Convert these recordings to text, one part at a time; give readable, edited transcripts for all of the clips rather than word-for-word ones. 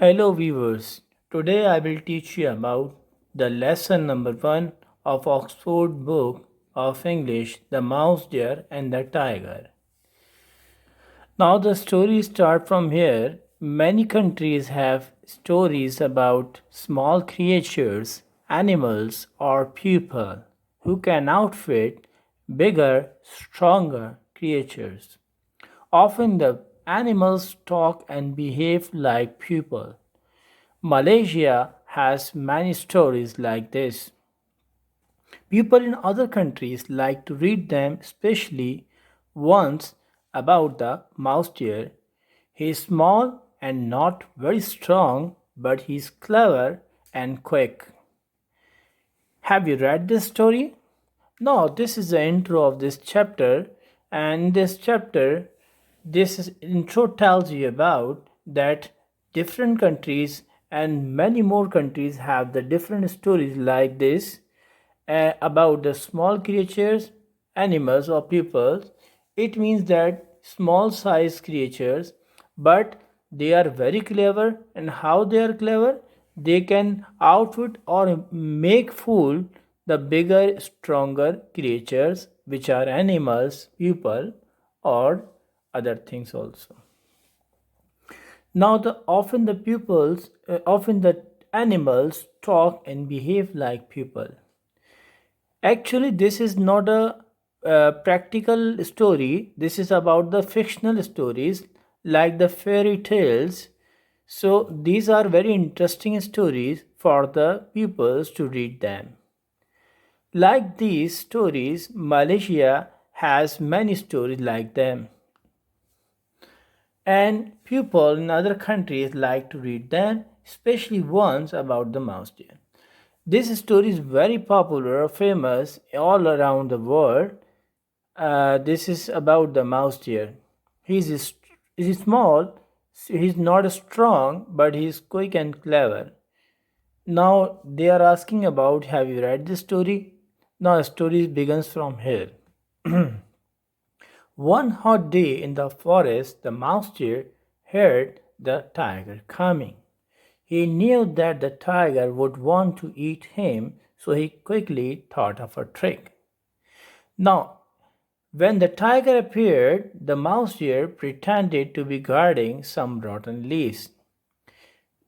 Hello viewers, today I will teach you about the lesson number 1 of Oxford book of English, The Mouse, Deer and the Tiger. Now the story starts from here. Many countries have stories about small creatures, animals or people who can outfit bigger, stronger creatures. Often the animals talk and behave like people. Malaysia has many stories like this. People in other countries like to read them, especially ones about the mouse deer. He is small and not very strong, but he is clever and quick. Have you read this story? No, this is the intro of this chapter, and in this chapter, intro tells you about that different countries and many more countries have the different stories like this about the small creatures, animals, or peoples. It means that small size creatures, but they are very clever. And how they are clever? They can outwit or make fool the bigger, stronger creatures, which are animals, people, or other things also. Now, often the often the animals talk and behave like people. Actually, this is not a practical story. This is about the fictional stories like the fairy tales. So, these are very interesting stories for the pupils to read them. Like these stories, Malaysia has many stories like them. And people in other countries like to read them, especially ones about the mouse deer. This story is very popular, famous all around the world. This is about the mouse deer. He's small, he's not strong, but he's quick and clever. Now they are asking about, have you read this story? Now the story begins from here. One hot day in the forest, the mouse deer heard the tiger coming. He knew that the tiger would want to eat him, so he quickly thought of a trick. Now, when the tiger appeared, the mouse deer pretended to be guarding some rotten leaves.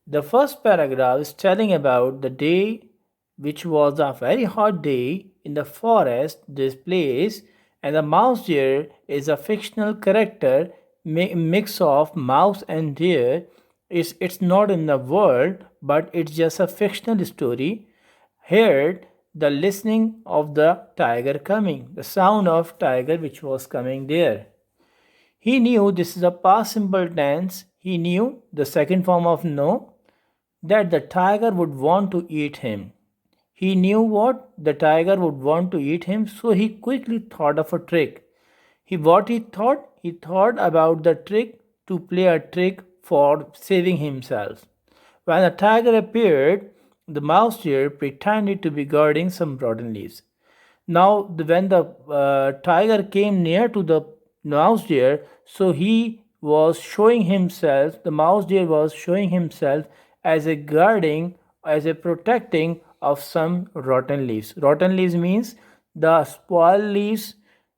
The first paragraph is telling about the day, which was a very hot day in the forest, this place, and the mouse deer is a fictional character, mix of mouse and deer. It's not in the world, but it's just a fictional story. Heard the listening of the tiger coming, the sound of tiger which was coming there. He knew this is a past simple tense. He knew the second form of know, that the tiger would want to eat him. He knew what the tiger would want to eat him, so he quickly thought of a trick. What he thought? He thought about the trick to play a trick for saving himself. When the tiger appeared, the mouse deer pretended to be guarding some rotten leaves. Now, when the tiger came near to the mouse deer, so he was showing himself, the mouse deer was showing himself as a guarding, as a protecting of some rotten leaves. Rotten leaves means the spoiled leaves,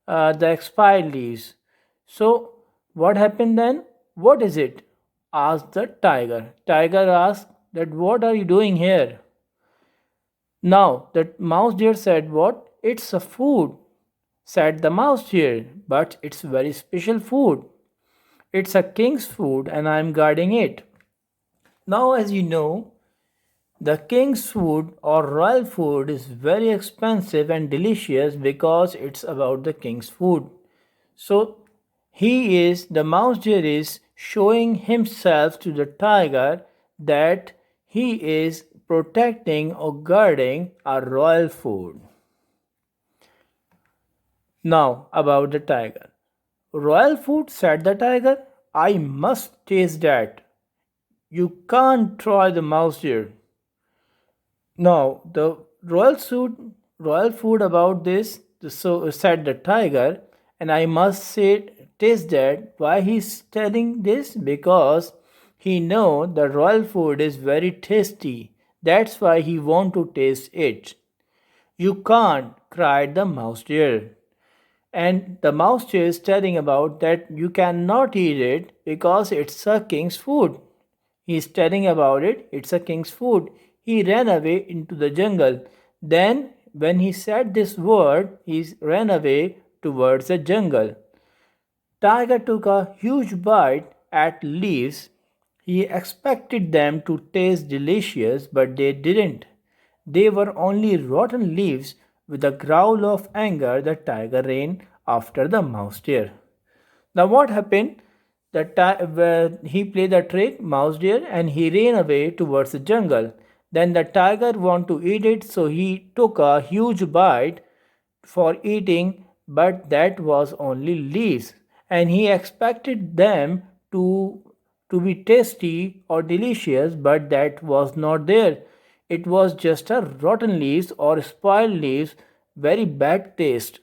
the expired leaves. So, what happened then? What is it? Asked the tiger. Tiger asked that, what are you doing here? Now, the mouse deer said, what? It's a food, said the mouse deer, but it's very special food. It's a king's food and I'm guarding it. Now, as you know, the king's food or royal food is very expensive and delicious because it's about the king's food. So, the mouse deer is showing himself to the tiger that he is protecting or guarding a royal food. Now, about the tiger. Royal food, said the tiger. I must taste that. You can't try the mouse deer. Now, the royal food about this, so said the tiger, and I must say, taste that. Why he's telling this? Because He know the royal food is very tasty. That's why he want to taste it. You can't, cried the mouse deer. And the mouse deer is telling about that you cannot eat it because it's a king's food. He is telling about it, it's a king's food. He ran away into the jungle. Then, when he said this word, he ran away towards the jungle. Tiger took a huge bite at leaves. He expected them to taste delicious, but they didn't. They were only rotten leaves. With a growl of anger, the tiger ran after the mouse deer. Now, what happened? He played the trick, mouse deer, and he ran away towards the jungle. Then the tiger wanted to eat it, so he took a huge bite for eating, but that was only leaves, and he expected them to be tasty or delicious, but that was not there. It was just a rotten leaves or spoiled leaves, very bad taste.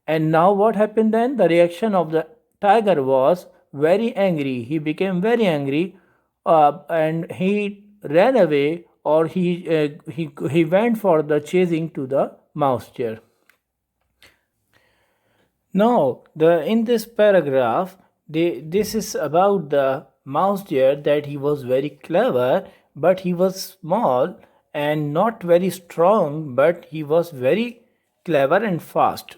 And now what happened then? The reaction of the tiger was very angry. He became very angry, and he ran away, or he went for the chasing to the mouse deer. Now, in this paragraph, this is about the mouse deer, that he was very clever, but he was small and not very strong, but he was very clever and fast.